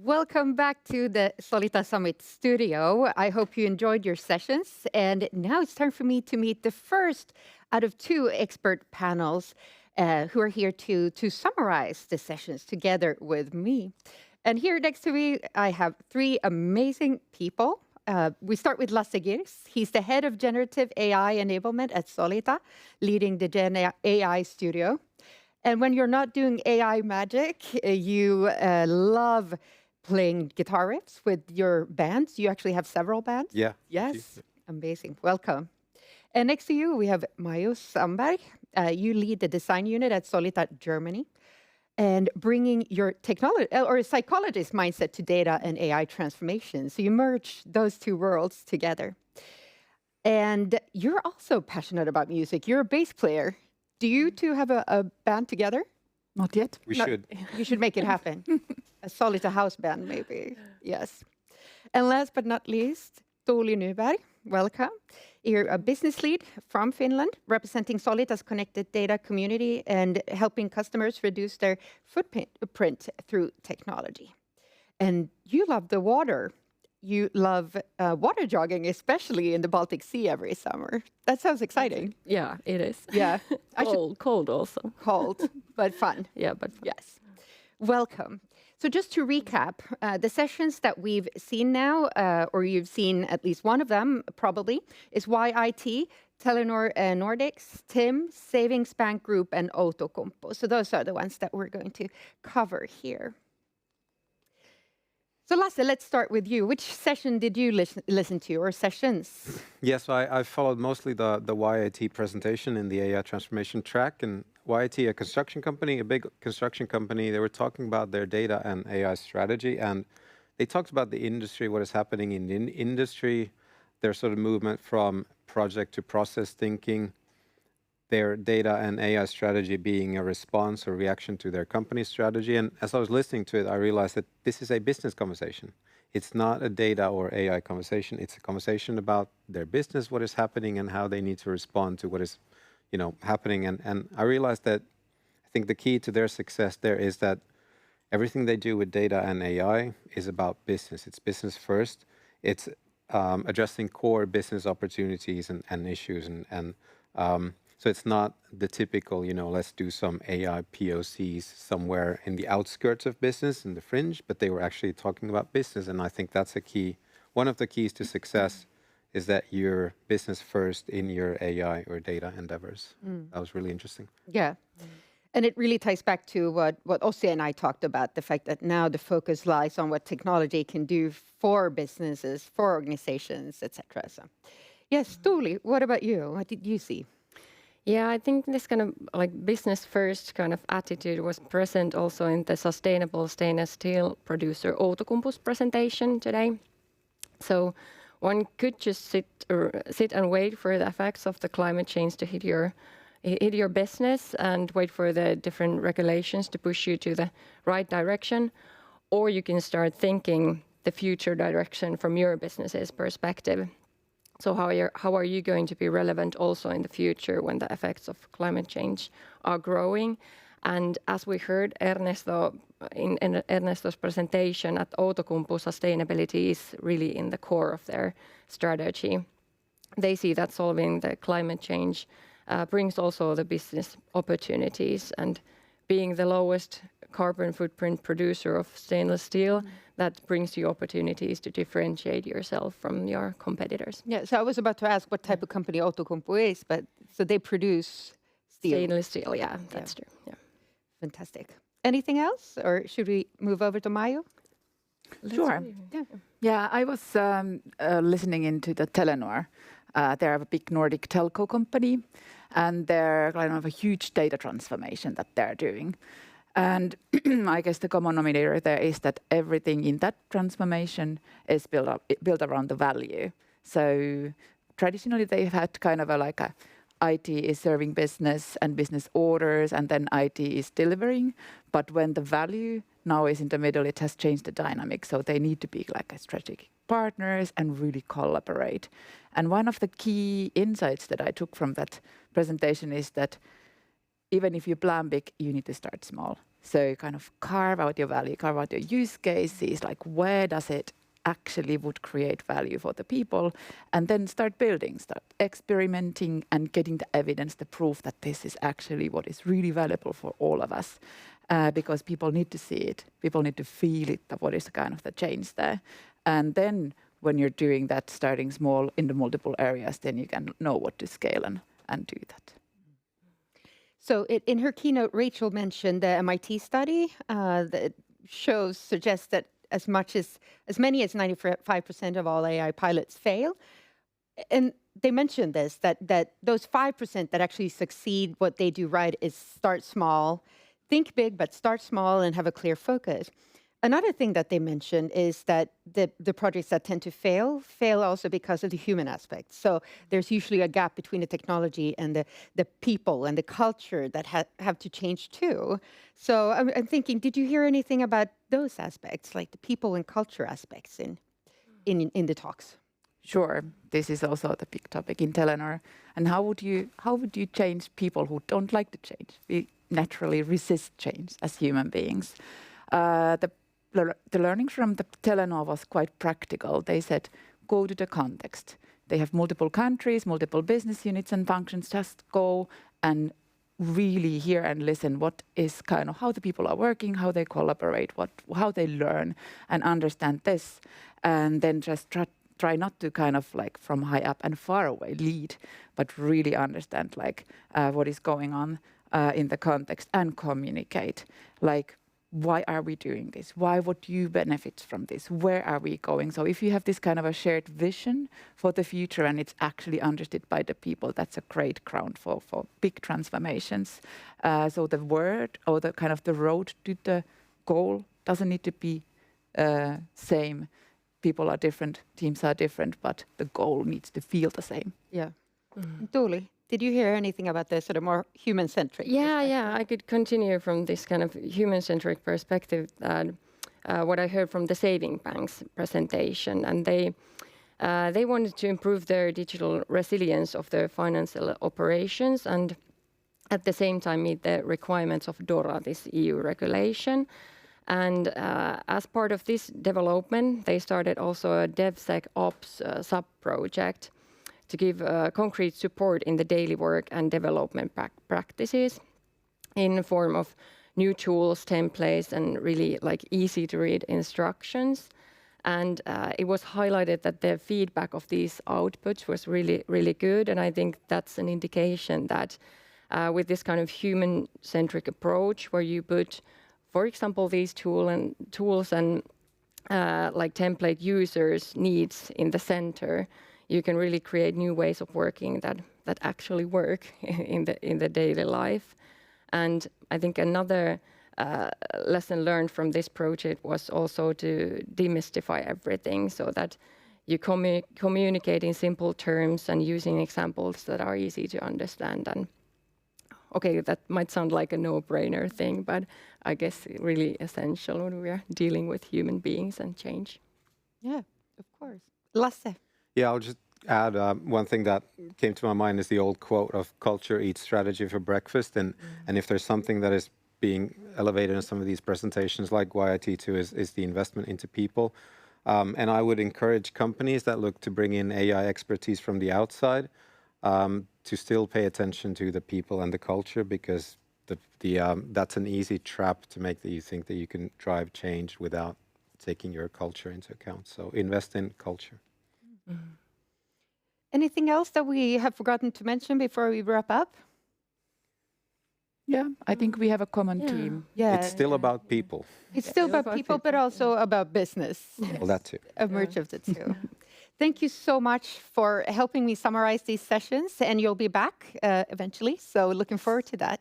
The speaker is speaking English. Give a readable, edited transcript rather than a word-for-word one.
Welcome back to the Solita Summit studio. I hope you enjoyed your sessions. And now it's time for me to meet the first out of two expert panels who are here to summarize the sessions together with me. And here next to me, I have three amazing people. We start with Lasse Girs. He's the head of generative AI enablement at Solita, leading the Gen AI studio. And when you're not doing AI magic, you love playing guitar riffs with your bands. You actually have several bands? Yeah. Yes. Amazing. Welcome. And next to you, we have Mayo Samberg. You lead the design unit at Solita Germany and bringing your technology or psychologist mindset to data and AI transformation. So you merge those two worlds together. And you're also passionate about music. You're a bass player. Do you two have a band together? Not yet. We should. You should make it happen. A Solita house band, maybe. Yes. And last but not least, Tuuli Nyberg. Welcome. You're a business lead from Finland, representing Solita's connected data community and helping customers reduce their footprint through technology. And you love the water. You love water jogging, especially in the Baltic Sea every summer. That sounds exciting. Yeah, it is. Yeah. Cold also. Cold, but fun. Yeah, but fun. Yes. Welcome. So just to recap, the sessions that we've seen now, or you've seen at least one of them probably, is YIT, Telenor Nordics, TIM, Savings Bank Group, and Outokumpu. So those are the ones that we're going to cover here. So Lasse, let's start with you. Which session did you listen to, or sessions? Yes, I followed mostly the YIT presentation in the AI transformation track. And YIT, a construction company, a big construction company, they were talking about their data and AI strategy. And they talked about the industry, what is happening in the industry, their sort of movement from project to process thinking, their data and AI strategy being a response or reaction to their company strategy. And as I was listening to it, I realized that this is a business conversation. It's not a data or AI conversation. It's a conversation about their business, what is happening, and how they need to respond to what is, happening. And I realized that I think the key to their success there is that everything they do with data and AI is about business. It's business first. It's addressing core business opportunities and issues so it's not the typical, let's do some AI POCs somewhere in the outskirts of business, in the fringe, but they were actually talking about business. And I think that's a key. One of the keys to success is that you're business first in your AI or data endeavors. That was really interesting. Yeah. And it really ties back to what Ossi and I talked about, the fact that now the focus lies on what technology can do for businesses, for organizations, etc. So, yes, Tuuli, what about you? What did you see? Yeah, I think this kind of business first kind of attitude was present also in the sustainable stainless steel producer Outokumpu's presentation today. So one could just sit and wait for the effects of the climate change to hit your business and wait for the different regulations to push you to the right direction, or you can start thinking the future direction from your business's perspective. So how are you going to be relevant also in the future when the effects of climate change are growing? And as we heard Ernesto in Ernesto's presentation at Outokumpu, sustainability is really in the core of their strategy. They see that solving the climate change brings also the business opportunities, and being the lowest carbon footprint producer of stainless steel, that brings you opportunities to differentiate yourself from your competitors. Yeah, so I was about to ask what type of company Outokumpu is, but so they produce steel. Stainless steel, yeah, that's true. Yeah. Fantastic. Anything else, or should we move over to Mayo? Sure. Yeah, I was listening into the Telenor. They're a big Nordic telco company, and they're kind of a huge data transformation that they're doing. And I guess the common denominator there is that everything in that transformation is built around the value. So traditionally, they've had kind of a IT is serving business and business orders, and then IT is delivering. But when the value now is in the middle, it has changed the dynamic. So they need to be like a strategic partners and really collaborate. And one of the key insights that I took from that presentation is that even if you plan big, you need to start small. So kind of carve out your value, carve out your use cases, like where does it actually would create value for the people, and then start building, start experimenting and getting the evidence, the proof that this is actually what is really valuable for all of us. Because people need to see it, people need to feel it, that what is kind of the change there. And then when you're doing that, starting small in the multiple areas, then you can know what to scale and do that. So in her keynote, Rachel mentioned the MIT study that suggests that as many as 95% of all AI pilots fail. And they mentioned this, that those 5% that actually succeed, what they do right is start small, think big, but start small and have a clear focus. Another thing that they mentioned is that the projects that tend to fail also because of the human aspect. So there's usually a gap between the technology and the people and the culture that have to change too. So I'm thinking, did you hear anything about those aspects, like the people and culture aspects in the talks? Sure, this is also the big topic in Telenor. And how would you change people who don't like to change? We naturally resist change as human beings. The learning from the Telenor was quite practical. They said, go to the context. They have multiple countries, multiple business units and functions. Just go and really hear and listen what is kind of how the people are working, how they collaborate, how they learn and understand this. And then just try not to kind of like from high up and far away lead, but really understand like what is going on in the context and communicate. Like, why are we doing this? Why would you benefit from this? Where are we going? So if you have this kind of a shared vision for the future and it's actually understood by the people, that's a great ground for big transformations. So the word or the kind of the road to the goal doesn't need to be same. People are different, teams are different, but the goal needs to feel the same. Yeah. Tuuli, did you hear anything about the sort of more human-centric? Yeah, I could continue from this kind of human-centric perspective. What I heard from the Saving Banks presentation, and they wanted to improve their digital resilience of their financial operations, and at the same time meet the requirements of DORA, this EU regulation. And as part of this development, they started also a DevSecOps sub-project to give concrete support in the daily work and development practices in the form of new tools, templates, and really like easy to read instructions. And it was highlighted that the feedback of these outputs was really, really good. And I think that's an indication that with this kind of human-centric approach where you put, for example, these tools and like template users' needs in the center, you can really create new ways of working that actually work in the daily life. And I think another lesson learned from this project was also to demystify everything so that you communicate in simple terms and using examples that are easy to understand. And okay, that might sound like a no-brainer thing, but I guess really essential when we are dealing with human beings and change. Yeah, of course. Lasse. Yeah, I'll just add one thing that came to my mind is the old quote of culture eats strategy for breakfast. And if there's something that is being elevated in some of these presentations like YIT2 is the investment into people. And I would encourage companies that look to bring in AI expertise from the outside to still pay attention to the people and the culture, because that's an easy trap to make that you think that you can drive change without taking your culture into account. So invest in culture. Mm-hmm. Anything else that we have forgotten to mention before we wrap up? Yeah, I think we have a common theme. Yeah, it's still about people. It's still about people, but also about business. Well, that too. A merge of the two. Thank you so much for helping me summarize these sessions, and you'll be back eventually. So looking forward to that.